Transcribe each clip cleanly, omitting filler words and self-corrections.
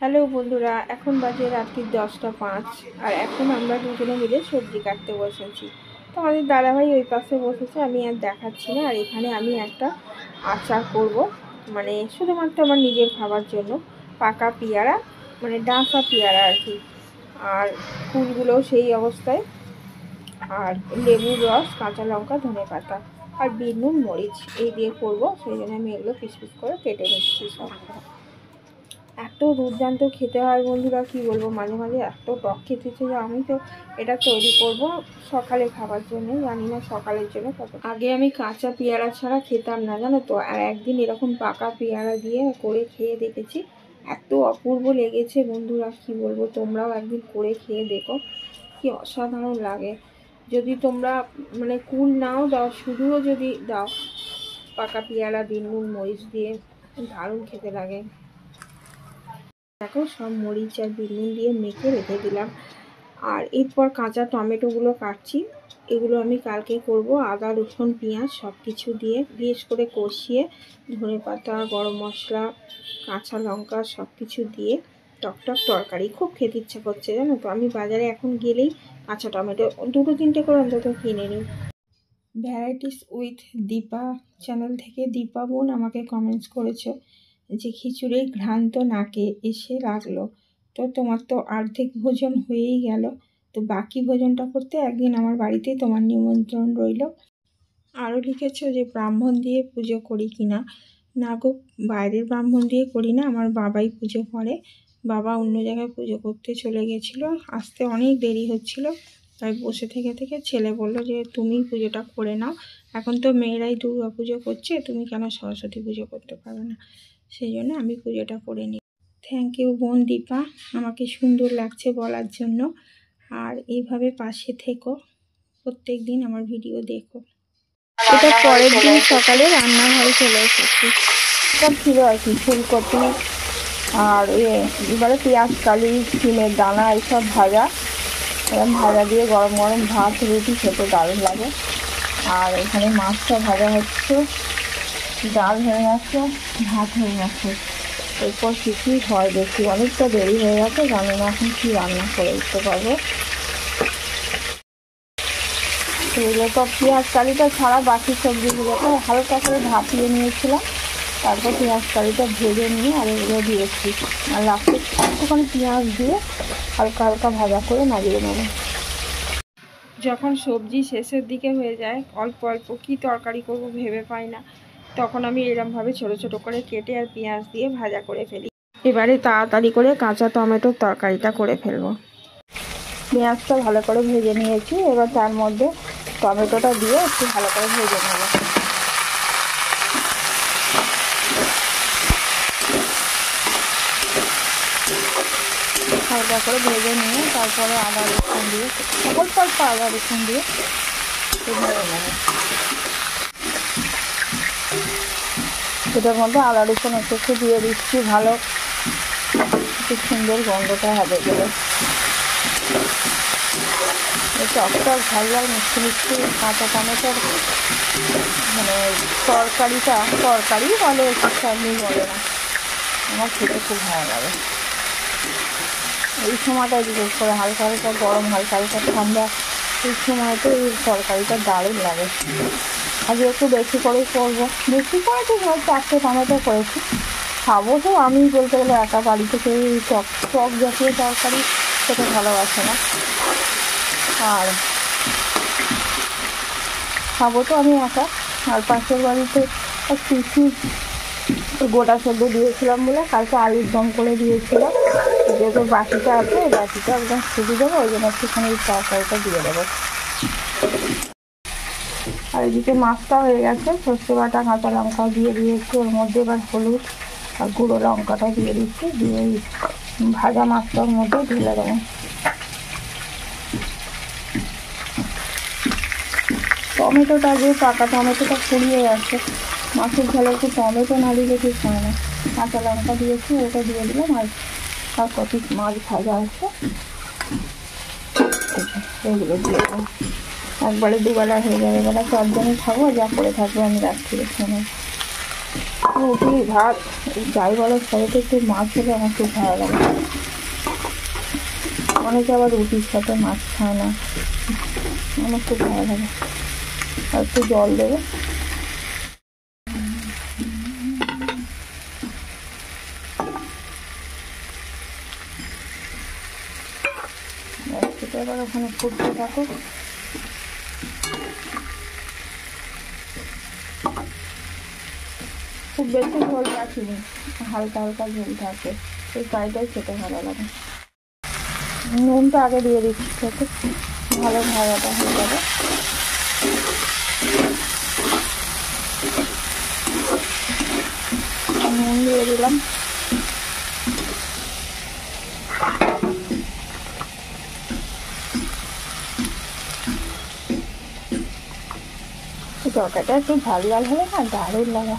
Hello বন্ধুরা, এখন বাজে রাত্রি 10টা 5 আর এখন আমরা দুজনে মিলে সবজি কাটতে বসেছি। তো আমাদের দাদাভাই ওই পাশে বসেছে, আমি আর দেখাচ্ছি না। আর এখানে আমি একটা আচার করব, মানে শুধুমাত্র আমার নিজের খাবার জন্য। পাকা পেয়ারা, মানে ডাঁসা পেয়ারা আর কি, আর ফুলগুলোও সেই অবস্থায়, আর লেবুর রস, কাঁচা লঙ্কা, ধনেপাতা আর বিট নুন মরিচ এই দিয়ে করবো। সেই জন্য আমি এগুলো পিস পিস করে কেটে নিচ্ছি সব। এত দুর্দান্ত খেতে হয় বন্ধুরা, কি বলবো, মাঝে মাঝে এত টক খেতেছে যে আমি তো এটা তৈরি করব সকালে খাবার জন্য। জানি না সকালের জন্য কত। আগে আমি কাঁচা পেয়ারা ছাড়া খেতাম না, জানো তো। আর একদিন এরকম পাকা পেয়ারা দিয়ে করে খেয়ে দেখেছি, এত অপূর্ব লেগেছে বন্ধুরা, কি বলবো। তোমরাও একদিন করে খেয়ে দেখো, কি অসাধারণ লাগে। যদি তোমরা মানে কুল নাও দাও, শুধুও যদি দাও পাকা পেয়ারা বিট নুন মরিচ দিয়ে, দারুণ খেতে লাগে। দেখো, সব মরিচ আর বিট নুন দিয়ে মেখে রেখে দিলাম। আর এরপর কাঁচা টমেটোগুলো কাটছি। এগুলো আমি কালকে করব। আদা রসুন পেঁয়াজ সব কিছু দিয়ে বেশ করে কষিয়ে, ধনেপাতা, গরম মশলা, কাঁচা লঙ্কা সব কিছু দিয়ে টকটক তরকারি। খুব খেতে ইচ্ছা করছে, জানো তো। আমি বাজারে এখন গেলেই কাঁচা টমেটো 2-3টে করে অন্তত কিনে নিই। ভ্যারাইটিস উইথ দীপা চ্যানেল থেকে দীপা বোন আমাকে কমেন্টস করেছো যে খিচুড়ির ঘ্রাণ তো নাকে এসে লাগলো, তো তোমার তো অর্ধেক ভোজন হয়েই গেল, তো বাকি ভোজনটা করতে একদিন আমার বাড়িতেই তোমার নিমন্ত্রণ রইল। আরও লিখেছো যে ব্রাহ্মণ দিয়ে পুজো করি কিনা। না গো, বাইরের ব্রাহ্মণ দিয়ে করি না, আমার বাবাই পুজো করে। বাবা অন্য জায়গায় পুজো করতে চলে গেছিলো, আসতে অনেক দেরি হচ্ছিল। তাই বসে থেকে থেকে ছেলে বললো যে তুমি পুজোটা করে নাও, এখন তো মেয়েরাই দুর্গা পুজো করছে, তুমি কেন সরস্বতী পুজো করতে পারবে না। সেই জন্য আমি পুজোটা করে নিই। থ্যাংক ইউ বোন দীপা, আমাকে সুন্দর লাগছে বলার জন্য। আর এইভাবে পাশে থেকো, প্রত্যেক দিন আমার ভিডিও দেখো। এটা পরের দিন সকালে রান্নাঘরে চলে এসেছি। সব ছিল আর কি, ফুলকপি আর এবারে পেঁয়াজ কালি, সিমের দানা এইসব ভাজা। এরকম ভাজা দিয়ে গরম গরম ভাত রুটি খেতে দারুণ লাগে। আর এখানে মাছটা ভাজা হচ্ছে, ডাল হয়ে গেছে, ভাত হয়ে গেছে। এরপর কিছুই হয় দেখি, অনেকটা দেরি হয়ে গেছে, জানি না এখন কী রান্না করে উঠতে পারবো। এগুলো তো পেঁয়াজ কালিটা ছাড়া বাকি সবজিগুলোকে হালকা করে ভাপিয়ে নিয়েছিলাম, তারপর পেঁয়াজ কালিটা ভেজে নিয়ে আর এগুলো দিয়েছি। আর লাস্টে একটুখানি পেঁয়াজ দিয়ে হালকা হালকা ভাজা করে নামিয়ে নেব। যখন সবজি শেষের দিকে হয়ে যায়, অল্প অল্প কী তরকারি করব ভেবে পাই না, তখন আমি এরমভাবে ছোট ছোট করে কেটে আর পেঁয়াজ দিয়ে ভাজা করে ফেলি। এবারে তাড়াতাড়ি করে কাঁচা টমেটোর তরকারিটা করে ফেলবো। পেঁয়াজটা ভালো করে ভেজে নিয়েছি, এবার তার মধ্যে টমেটোটা দিয়ে একটু ভালো করে ভেজে নেব। হালকা করে ভেজে নিয়ে তারপরে আদা রসুন দিয়ে, অল্প অল্প আদা রসুন দিয়ে ভেজে নেব। এটার মধ্যে আদা রসুন একটু একটু দিয়ে দিচ্ছি, ভালো খুব সুন্দর গন্ধটা হবে বলে। টকটক ঝাল ঝাল মিষ্টি মিষ্টি কাঁচা টমেটোর মানে তরকারি বলে, চাটনি বলে না, আমার খেতে খুব ভালো লাগে। এই সময়টায় বিশেষ করে হালকা হালকা গরম, হালকা হালকা ঠান্ডা, এই সময়তে এই তরকারিটা দারুণ লাগে। আজকে একটু বেশি করেই করবো, বেশি করে তো 4টে টমেটো করেছি। খাবো তো আমি বলতে গেলে একা, বাড়ি থেকে এই টক জাতীয় তরকারি খেতে ভালোবাসে না। আর খাবো তো আমি একা। আর পাশের বাড়িতে পিসি গোটা সেদ্ধ দিয়েছিলাম বলে কালকে আলুর দম করে দিয়েছিলাম, যেহেতু বাটিটা আছে, বাটিটা একদম ছুটি দেবো, ওই জন্য একটুখানি এই তরকারিটা দিয়ে দেবো। আর এদিকে মাছটা হয়ে গেছে, সর্ষে বাটা কাঁচা লঙ্কা দিয়ে দিয়েছি, ওর মধ্যে এবার হলুদ আর গুঁড়ো লঙ্কাটা দিয়ে দিচ্ছি, দিয়ে ভাজা মাছটার মধ্যে ঢেলে দেবো। টমেটোটা যে পাকা টমেটোটা ফুরিয়ে গেছে, মাছের ঝালে একটু টমেটো না দিলে ঠিক হয় না। কাঁচা লঙ্কা দিয়েছি, ওটা দিয়ে দিলাম। আর কত মাছ ভাজা আছে এগুলো দিয়ে দেবো। একবারে দুবেলা হয়ে যাবে, এবার 4 জনই খাবো, যা করে থাকবো আমি রাত্রিরে খেয়ে নেব। রুটি ভাত যাই বলো সাথে একটু মাছ হলে আমার খুব ভালো লাগে। অনেকে আবার রুটির সাথে মাছ খায় না, আমার খুব ভালো লাগে। আর একটু জল দেবে। সেটা এবার ওখানে ফুটতে থাকো। খুব বেশি ঝোল রাখিনি, হালকা হালকা ঝোল থাকে, এই ফ্রাইটাই খেতে ভালো লাগে। নুনটা আগে দিয়ে দিচ্ছি খেতে ভালো ভাজাটা হয়ে যাবে। নুন দিয়ে দিলাম। তরকারিটা একটু ঝাল ঝাল হলে না দারুণ লাগে।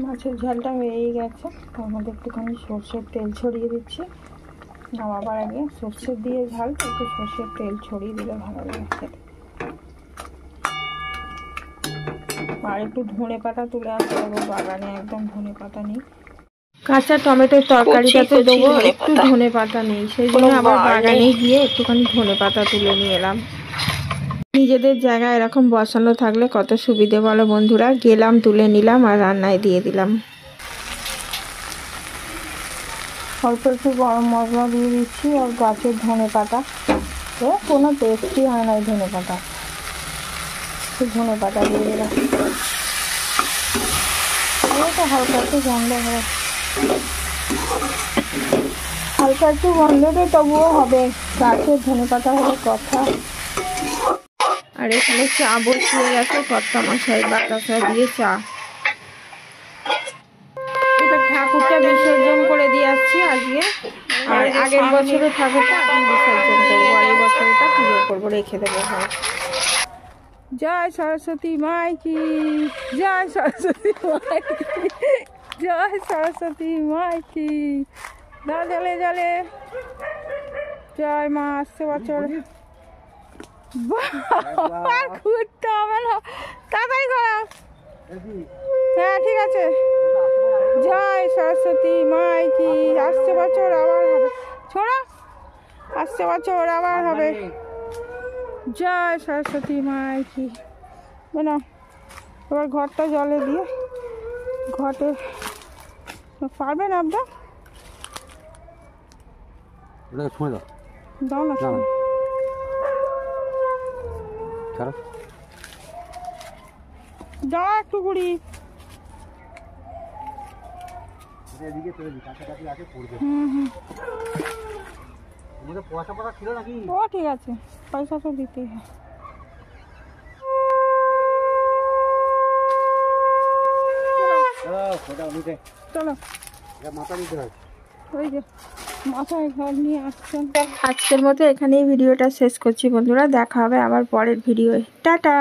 মাছের ঝালটা হয়েই গেছে, তার মধ্যে একটুখানি সর্ষের তেল ছড়িয়ে দিচ্ছি। নামাবার আগে সর্ষের দিয়ে ঝাল একটু সর্ষের তেল ছড়িয়ে দিলে ভালো লাগে খেতে। আর একটু ধনে পাতা তুলে আনতে হবে, বাগানে একদম ধনে পাতা নেই। কাঁচা টমেটোর তরকারিটাতে দেবো, একটু ধনে পাতা নেই, সেই জন্য আবার বাগানে গিয়ে একটুখানি ধনে পাতা তুলে নিয়ে এলাম। নিজেদের জায়গায় এরকম বসানো থাকলে কত সুবিধে বলো বন্ধুরা। গেলাম, তুলে নিলাম আর রান্নায় দিয়ে দিলাম। অল্প একটু গরম মশলা দিয়ে দিচ্ছি আর গাছের ধনে পাতা, কোনো টেস্টই হয় না এই ধনে পাতা। ধনে পাতা দিয়ে দিলাম, তো হালকা একটু গন্ধ হবে, হালকা একটু গন্ধ তো তবুও হবে, গাছের ধনে পাতা হলে কথা। আর এখানে চা বসিয়ে গেছে কর্তা মশাই, বাতাসা দিয়ে চা। এবার ঠাকুরটা বিসর্জন করে দিয়ে আসছি আজকে, আর আগের বছরে ঠাকুরটা আমি বিসর্জন করবো, আর এই বছরটা পুজো করবো, রেখে দেবো। হয় জয় সরস্বতী মাই কি, জয় সরস্বতী মাই কি, জয় সরস্বতী মাই কি। দাও জলে জলে, জয় মা। আসছে বছর ঘুরতে হবে না, তাড়াতাড়ি করো। হ্যাঁ ঠিক আছে। জয় সরস্বতী মাই কি। আসছে বছর আবার হবে, ছোড়া, আসছে বছর আবার হবে। জয় সরস্বতী মাই কি। না এবার ঘরটা জলে দিয়ে, ঘটে পারবে না আপনার, দাও না দাও একটু কুড়ি। ও ঠিক আছে, পয়সা তো দিতেই হয়। চলো মাথা দিতে হয়, ওই যে মাথায় ঘর নিয়ে আসছেন। আজকের মতো এখানেই ভিডিওটা শেষ করছি বন্ধুরা, দেখা হবে আবার পরের ভিডিওয়ে। টাটা।